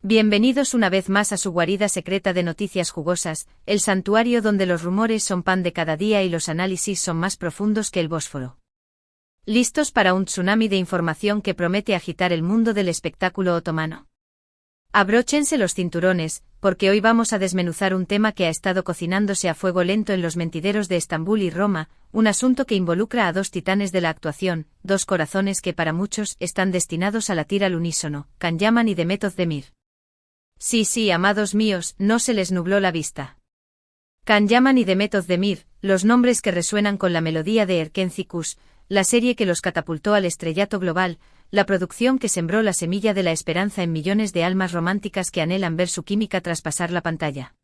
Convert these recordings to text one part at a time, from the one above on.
Bienvenidos una vez más a su guarida secreta de noticias jugosas, el santuario donde los rumores son pan de cada día y los análisis son más profundos que el Bósforo. ¿Listos para un tsunami de información que promete agitar el mundo del espectáculo otomano? Abróchense los cinturones, porque hoy vamos a desmenuzar un tema que ha estado cocinándose a fuego lento en los mentideros de Estambul y Roma, un asunto que involucra a dos titanes de la actuación, dos corazones que para muchos están destinados a latir al unísono, Can Yaman y Demet Özdemir. Sí, amados míos, no se les nubló la vista. Can Yaman y Demet Özdemir, los nombres que resuenan con la melodía de Erkenci-Kuş, la serie que los catapultó al estrellato global, la producción que sembró la semilla de la esperanza en millones de almas románticas que anhelan ver su química traspasar la pantalla.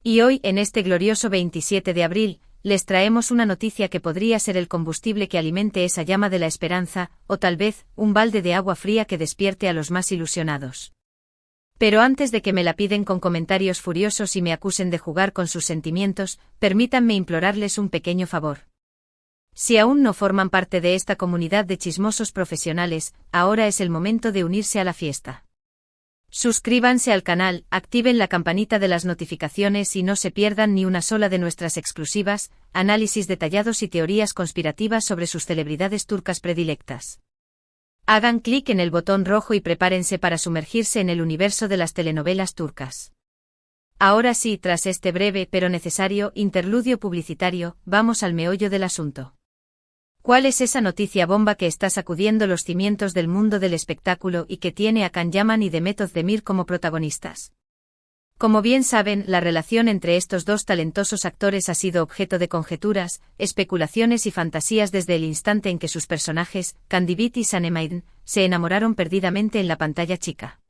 Y hoy, en este glorioso 27 de abril, les traemos una noticia que podría ser el combustible que alimente esa llama de la esperanza, o tal vez, un balde de agua fría que despierte a los más ilusionados. Pero antes de que me la piden con comentarios furiosos y me acusen de jugar con sus sentimientos, permítanme implorarles un pequeño favor. Si aún no forman parte de esta comunidad de chismosos profesionales, ahora es el momento de unirse a la fiesta. Suscríbanse al canal, activen la campanita de las notificaciones y no se pierdan ni una sola de nuestras exclusivas, análisis detallados y teorías conspirativas sobre sus celebridades turcas predilectas. Hagan clic en el botón rojo y prepárense para sumergirse en el universo de las telenovelas turcas. Ahora sí, tras este breve pero necesario interludio publicitario, vamos al meollo del asunto. ¿Cuál es esa noticia bomba que está sacudiendo los cimientos del mundo del espectáculo y que tiene a Can Yaman y Demet Özdemir como protagonistas? Como bien saben, la relación entre estos dos talentosos actores ha sido objeto de conjeturas, especulaciones y fantasías desde el instante en que sus personajes, Candivit y Sanem, se enamoraron perdidamente en la pantalla chica.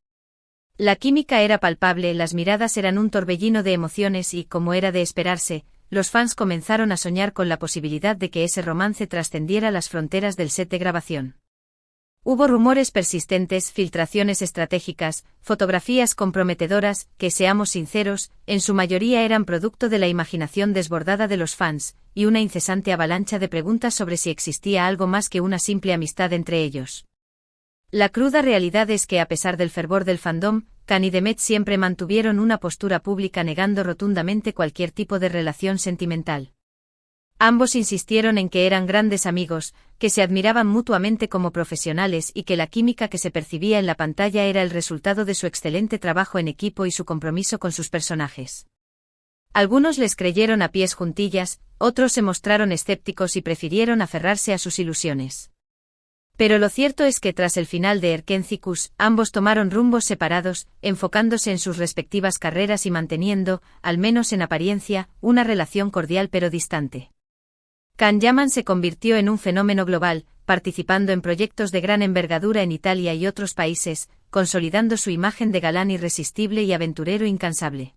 La química era palpable, las miradas eran un torbellino de emociones y, como era de esperarse, los fans comenzaron a soñar con la posibilidad de que ese romance trascendiera las fronteras del set de grabación. Hubo rumores persistentes, filtraciones estratégicas, fotografías comprometedoras, que seamos sinceros, en su mayoría eran producto de la imaginación desbordada de los fans, y una incesante avalancha de preguntas sobre si existía algo más que una simple amistad entre ellos. La cruda realidad es que a pesar del fervor del fandom, Can y Demet siempre mantuvieron una postura pública negando rotundamente cualquier tipo de relación sentimental. Ambos insistieron en que eran grandes amigos, que se admiraban mutuamente como profesionales y que la química que se percibía en la pantalla era el resultado de su excelente trabajo en equipo y su compromiso con sus personajes. Algunos les creyeron a pies juntillas, otros se mostraron escépticos y prefirieron aferrarse a sus ilusiones. Pero lo cierto es que tras el final de Erkenci-Kuş, ambos tomaron rumbos separados, enfocándose en sus respectivas carreras y manteniendo, al menos en apariencia, una relación cordial pero distante. Can Yaman se convirtió en un fenómeno global, participando en proyectos de gran envergadura en Italia y otros países, consolidando su imagen de galán irresistible y aventurero incansable.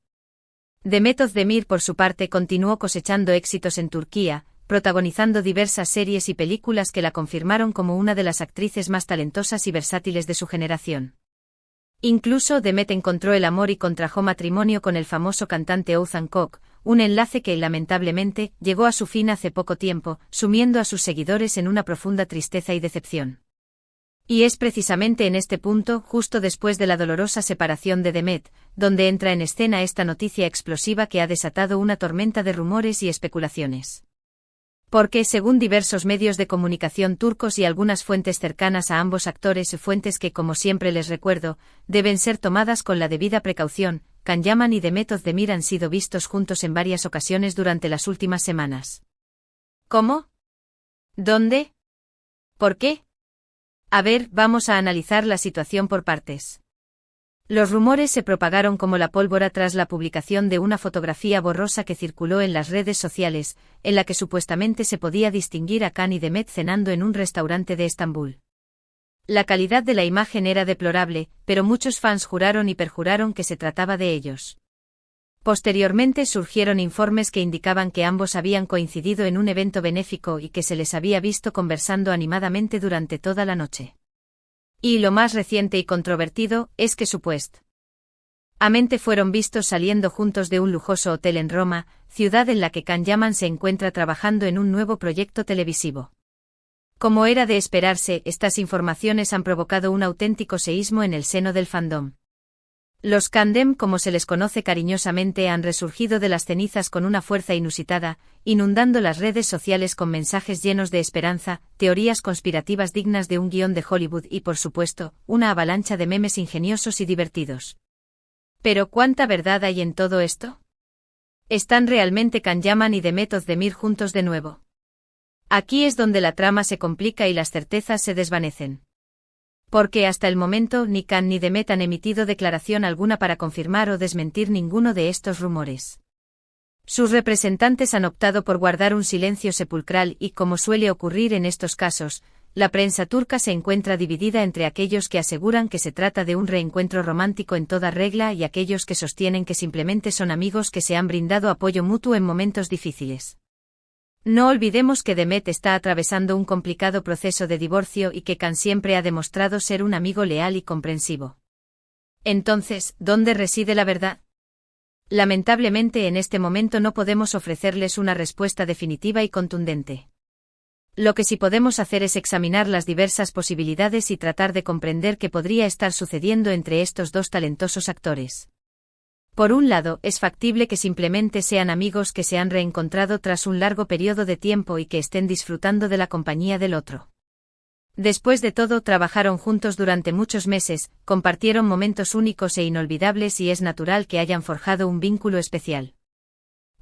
Demet Özdemir por su parte continuó cosechando éxitos en Turquía, protagonizando diversas series y películas que la confirmaron como una de las actrices más talentosas y versátiles de su generación. Incluso Demet encontró el amor y contrajo matrimonio con el famoso cantante Oğuzhan Koç, un enlace que, lamentablemente, llegó a su fin hace poco tiempo, sumiendo a sus seguidores en una profunda tristeza y decepción. Y es precisamente en este punto, justo después de la dolorosa separación de Demet, donde entra en escena esta noticia explosiva que ha desatado una tormenta de rumores y especulaciones. Porque, según diversos medios de comunicación turcos y algunas fuentes cercanas a ambos actores, fuentes que, como siempre les recuerdo, deben ser tomadas con la debida precaución, Can Yaman y Demet Özdemir han sido vistos juntos en varias ocasiones durante las últimas semanas. ¿Cómo? ¿Dónde? ¿Por qué? A ver, vamos a analizar la situación por partes. Los rumores se propagaron como la pólvora tras la publicación de una fotografía borrosa que circuló en las redes sociales, en la que supuestamente se podía distinguir a Can y Demet cenando en un restaurante de Estambul. La calidad de la imagen era deplorable, pero muchos fans juraron y perjuraron que se trataba de ellos. Posteriormente surgieron informes que indicaban que ambos habían coincidido en un evento benéfico y que se les había visto conversando animadamente durante toda la noche. Y lo más reciente y controvertido es que supuestamente fueron vistos saliendo juntos de un lujoso hotel en Roma, ciudad en la que Can Yaman se encuentra trabajando en un nuevo proyecto televisivo. Como era de esperarse, estas informaciones han provocado un auténtico seísmo en el seno del fandom. Los Kandem, como se les conoce cariñosamente, han resurgido de las cenizas con una fuerza inusitada, inundando las redes sociales con mensajes llenos de esperanza, teorías conspirativas dignas de un guión de Hollywood y, por supuesto, una avalancha de memes ingeniosos y divertidos. ¿Pero cuánta verdad hay en todo esto? ¿Están realmente Can Yaman y Demet Özdemir juntos de nuevo? Aquí es donde la trama se complica y las certezas se desvanecen. Porque hasta el momento ni Can ni Demet han emitido declaración alguna para confirmar o desmentir ninguno de estos rumores. Sus representantes han optado por guardar un silencio sepulcral y, como suele ocurrir en estos casos, la prensa turca se encuentra dividida entre aquellos que aseguran que se trata de un reencuentro romántico en toda regla y aquellos que sostienen que simplemente son amigos que se han brindado apoyo mutuo en momentos difíciles. No olvidemos que Demet está atravesando un complicado proceso de divorcio y que Can siempre ha demostrado ser un amigo leal y comprensivo. Entonces, ¿dónde reside la verdad? Lamentablemente en este momento no podemos ofrecerles una respuesta definitiva y contundente. Lo que sí podemos hacer es examinar las diversas posibilidades y tratar de comprender qué podría estar sucediendo entre estos dos talentosos actores. Por un lado, es factible que simplemente sean amigos que se han reencontrado tras un largo periodo de tiempo y que estén disfrutando de la compañía del otro. Después de todo, trabajaron juntos durante muchos meses, compartieron momentos únicos e inolvidables y es natural que hayan forjado un vínculo especial.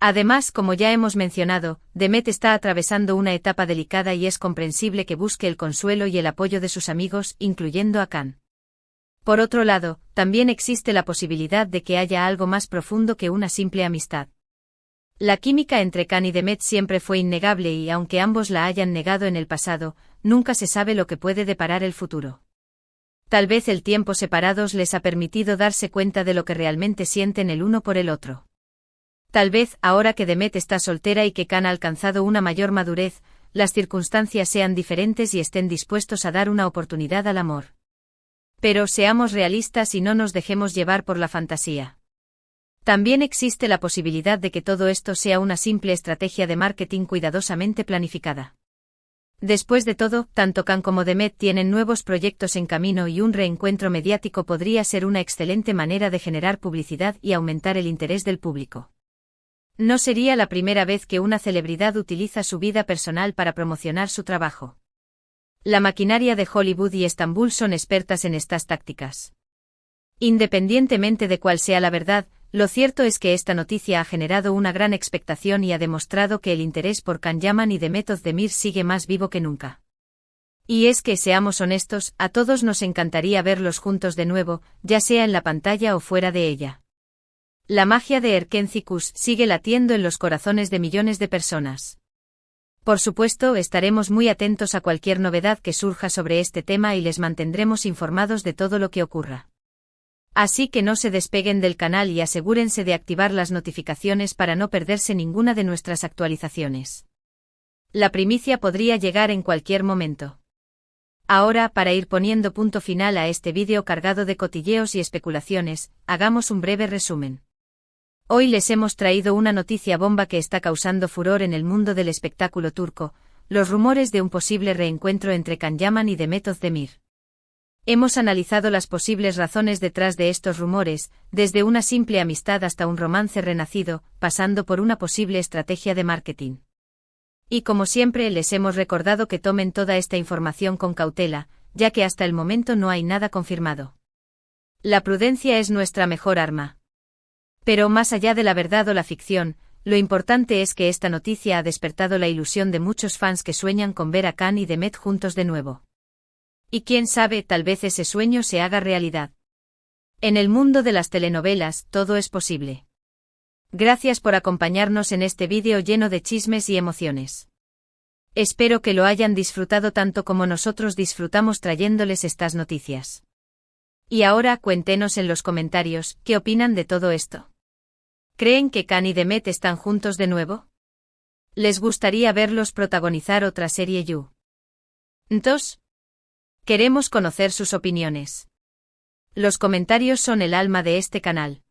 Además, como ya hemos mencionado, Demet está atravesando una etapa delicada y es comprensible que busque el consuelo y el apoyo de sus amigos, incluyendo a Can. Por otro lado, también existe la posibilidad de que haya algo más profundo que una simple amistad. La química entre Can y Demet siempre fue innegable y aunque ambos la hayan negado en el pasado, nunca se sabe lo que puede deparar el futuro. Tal vez el tiempo separados les ha permitido darse cuenta de lo que realmente sienten el uno por el otro. Tal vez, ahora que Demet está soltera y que Can ha alcanzado una mayor madurez, las circunstancias sean diferentes y estén dispuestos a dar una oportunidad al amor. Pero seamos realistas y no nos dejemos llevar por la fantasía. También existe la posibilidad de que todo esto sea una simple estrategia de marketing cuidadosamente planificada. Después de todo, tanto Can como Demet tienen nuevos proyectos en camino y un reencuentro mediático podría ser una excelente manera de generar publicidad y aumentar el interés del público. No sería la primera vez que una celebridad utiliza su vida personal para promocionar su trabajo. La maquinaria de Hollywood y Estambul son expertas en estas tácticas. Independientemente de cuál sea la verdad, lo cierto es que esta noticia ha generado una gran expectación y ha demostrado que el interés por Can Yaman y Demet Özdemir sigue más vivo que nunca. Y es que, seamos honestos, a todos nos encantaría verlos juntos de nuevo, ya sea en la pantalla o fuera de ella. La magia de Erkenci sigue latiendo en los corazones de millones de personas. Por supuesto, estaremos muy atentos a cualquier novedad que surja sobre este tema y les mantendremos informados de todo lo que ocurra. Así que no se despeguen del canal y asegúrense de activar las notificaciones para no perderse ninguna de nuestras actualizaciones. La primicia podría llegar en cualquier momento. Ahora, para ir poniendo punto final a este vídeo cargado de cotilleos y especulaciones, hagamos un breve resumen. Hoy les hemos traído una noticia bomba que está causando furor en el mundo del espectáculo turco, los rumores de un posible reencuentro entre Can Yaman y Demet Özdemir. Hemos analizado las posibles razones detrás de estos rumores, desde una simple amistad hasta un romance renacido, pasando por una posible estrategia de marketing. Y como siempre les hemos recordado que tomen toda esta información con cautela, ya que hasta el momento no hay nada confirmado. La prudencia es nuestra mejor arma. Pero más allá de la verdad o la ficción, lo importante es que esta noticia ha despertado la ilusión de muchos fans que sueñan con ver a Can y Demet juntos de nuevo. Y quién sabe, tal vez ese sueño se haga realidad. En el mundo de las telenovelas, todo es posible. Gracias por acompañarnos en este vídeo lleno de chismes y emociones. Espero que lo hayan disfrutado tanto como nosotros disfrutamos trayéndoles estas noticias. Y ahora cuéntenos en los comentarios, ¿qué opinan de todo esto? ¿Creen que Can y Demet están juntos de nuevo? ¿Les gustaría verlos protagonizar otra serie You? ¿Entonces? Queremos conocer sus opiniones. Los comentarios son el alma de este canal.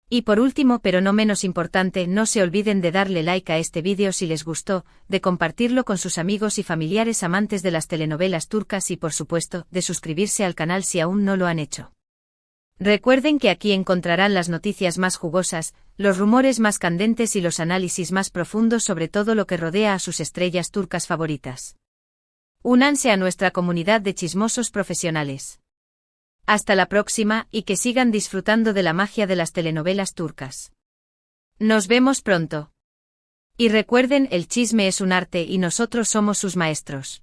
Y por último, pero no menos importante, no se olviden de darle like a este vídeo si les gustó, de compartirlo con sus amigos y familiares amantes de las telenovelas turcas y por supuesto, de suscribirse al canal si aún no lo han hecho. Recuerden que aquí encontrarán las noticias más jugosas, los rumores más candentes y los análisis más profundos sobre todo lo que rodea a sus estrellas turcas favoritas. Únanse a nuestra comunidad de chismosos profesionales. Hasta la próxima y que sigan disfrutando de la magia de las telenovelas turcas. Nos vemos pronto. Y recuerden, el chisme es un arte y nosotros somos sus maestros.